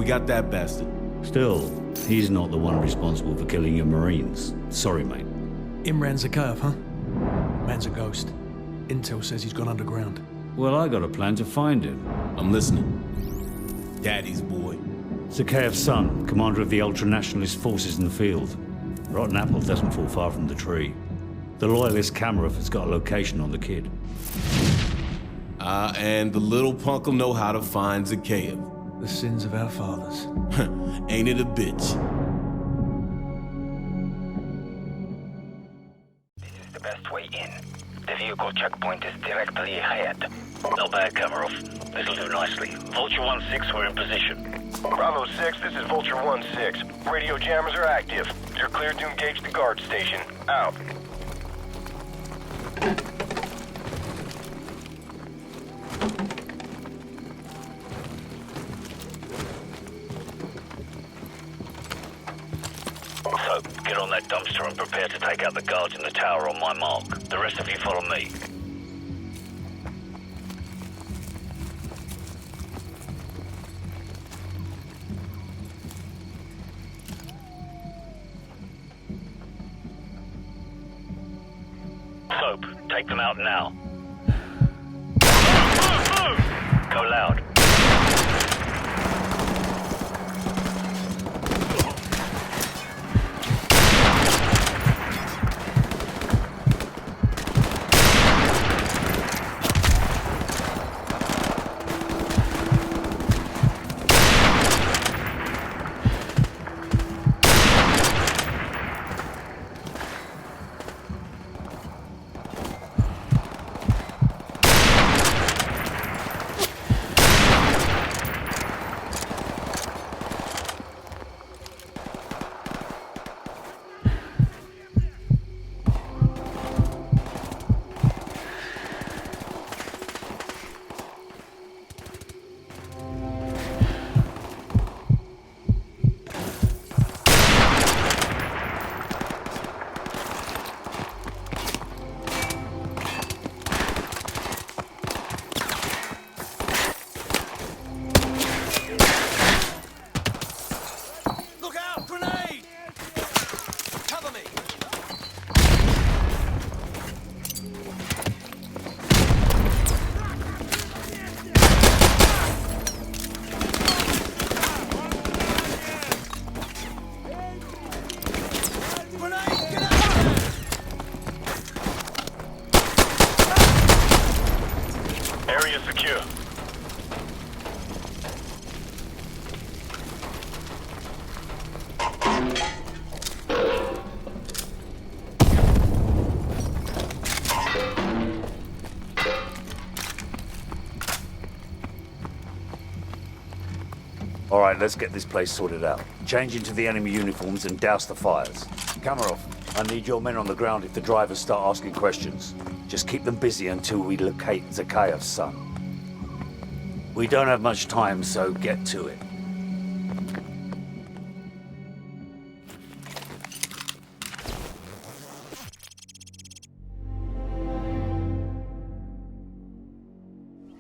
got that bastard. Still, he's not the one responsible for killing your Marines. Sorry, mate. Imran Zakhaev, huh? Man's a ghost. Intel says he's gone underground. Well, I got a plan to find him. I'm listening. Daddy's boy. Zakhaev's son, commander of the ultra-nationalist forces in the field. Rotten apple doesn't fall far from the tree. The loyalist Kamarov has got a location on the kid. And the little punk'll know how to find Zakhaev. The sins of our fathers. Ain't it a bitch? This is the best way in. The vehicle checkpoint is directly ahead. Not bad, Kamarov. This'll do nicely. Vulture 1-6, we're in position. Bravo 6, this is Vulture 1-6. Radio jammers are active. You're cleared to engage the guard station. Out. So, get on that dumpster and prepare to take out the guards in the tower on my mark. The rest of you follow me. Soap, take them out now. Go loud. Area secure. All right, let's get this place sorted out. Change into the enemy uniforms and douse the fires. Kamarov, I need your men on the ground if the drivers start asking questions. Just keep them busy until we locate Zakhaev's son. We don't have much time, so get to it.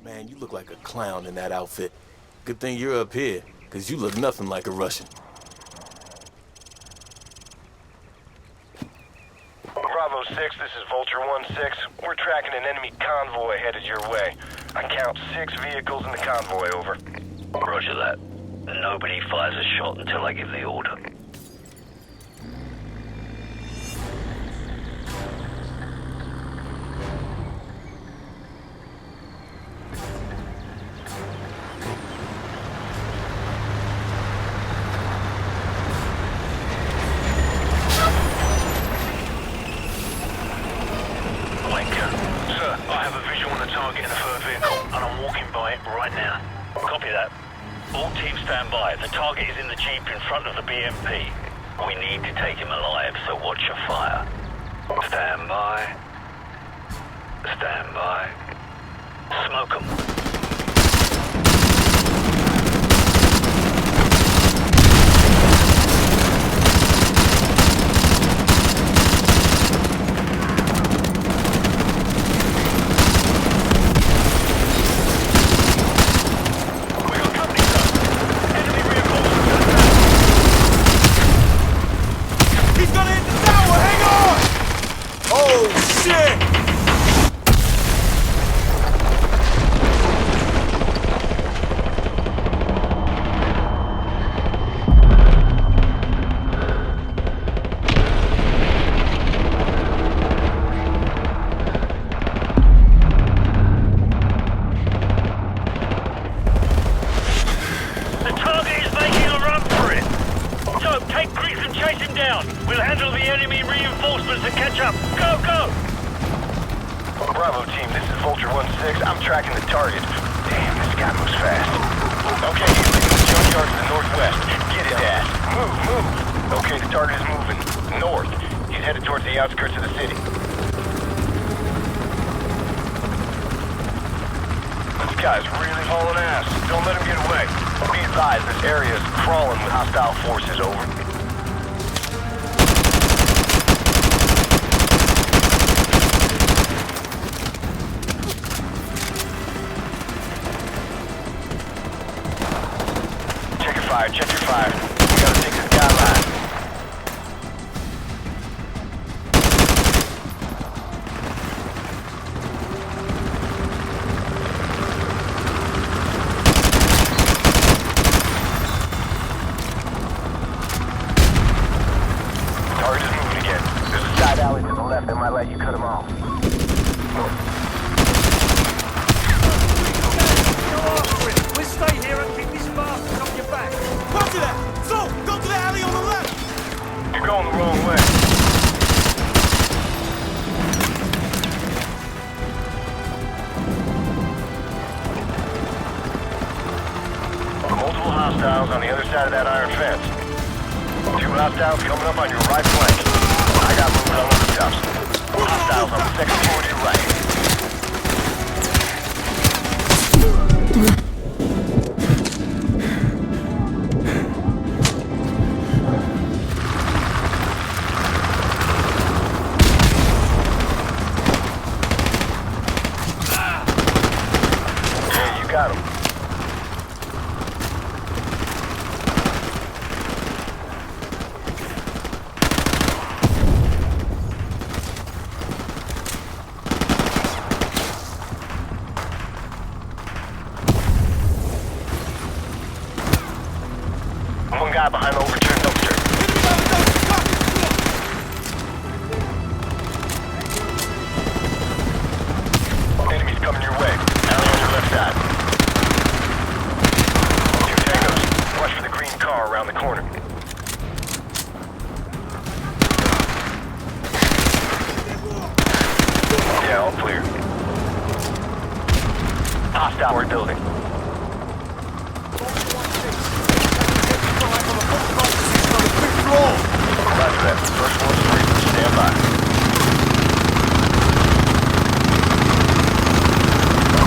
Man, you look like a clown in that outfit. Good thing you're up here, because you look nothing like a Russian. Bravo 6, this is Vulture 1-6. We're tracking an enemy convoy headed your way. I count 6 vehicles in the convoy, over. Roger that. Nobody fires a shot until I give the order. I have a visual on the target in the third vehicle, and I'm walking by it right now. Copy that. All teams stand by. The target is in the jeep in front of the BMP. We need to take him alive, so watch your fire. Stand by. Stand by. Smoke 'em. We got company, sir. Enemy reinforcements. catch up. Go, go! Bravo team, this is Vulture 1-6. I'm tracking the target. Damn, this guy moves fast. Okay, he's leaving the junkyard to the northwest. Get his ass. Move. Okay, the target is moving north. He's headed towards the outskirts of the city. This guy's really hauling ass. Don't let him get away. Be advised, this area is crawling with hostile forces, over. Check your fire. We gotta take this guy alive. Target is moving again. There's a side alley to the left that might let you cut him off. We'll stay here and keep this bastard on your back. Roger that! So, go to the alley on the left! You're going the wrong way. Multiple hostiles on the other side of that iron fence. 2 hostiles coming up on your right flank. I got movement on the cuffs. Hostiles on the second floor to your right. Got him. One guy behind the overturned dumpster. Enemies coming your way. Alley on your left side. Watch for the green car around the corner. Yeah, all clear. Hostile word building. Roger that. First one's free. Stand by.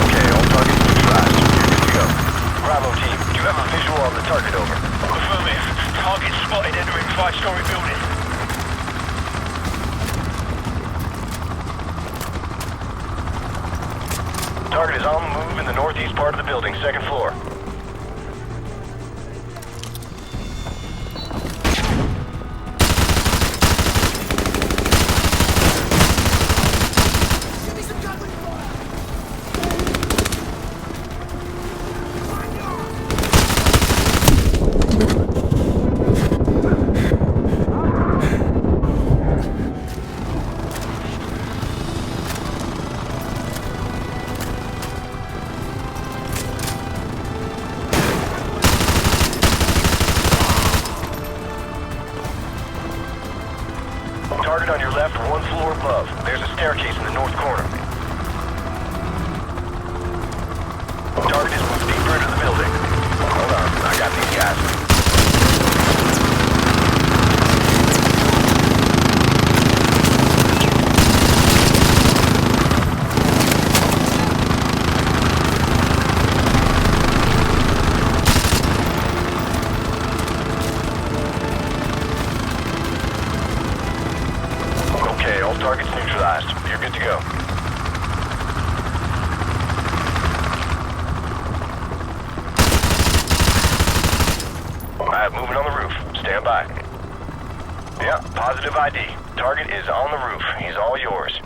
Okay, all targets neutralized. You're good to go. Bravo team, do you have a visual on the target, over? Affirmative. Target spotted entering 5-story building. Target is on the move in the northeast part of the building, second floor. Target on your left, 1 floor above. There's a staircase in the north corner. Target is moved deeper into the building. Hold on, I got these guys. Okay, all targets neutralized. You're good to go. Alright, moving on the roof. Stand by. Yeah, positive ID. Target is on the roof. He's all yours.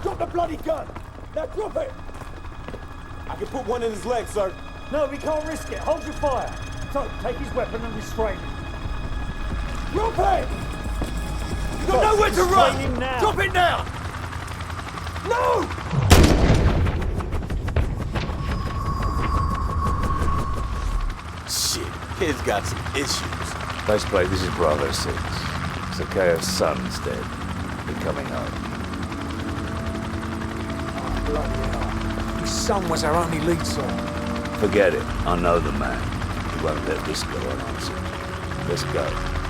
Drop the bloody gun! Now drop it! I can put one in his leg, sir. No, we can't risk it. Hold your fire. So, take his weapon and restrain him. Drop it! You got nowhere to Restrain him run! now. Drop it now! No! kid's got some issues. Faceplate, this is Bravo 6. Zakaev's son's dead. We're coming home. Bloody hell. His son was our only lead source. Forget it. I know the man. He won't let this go unanswered. Let's go.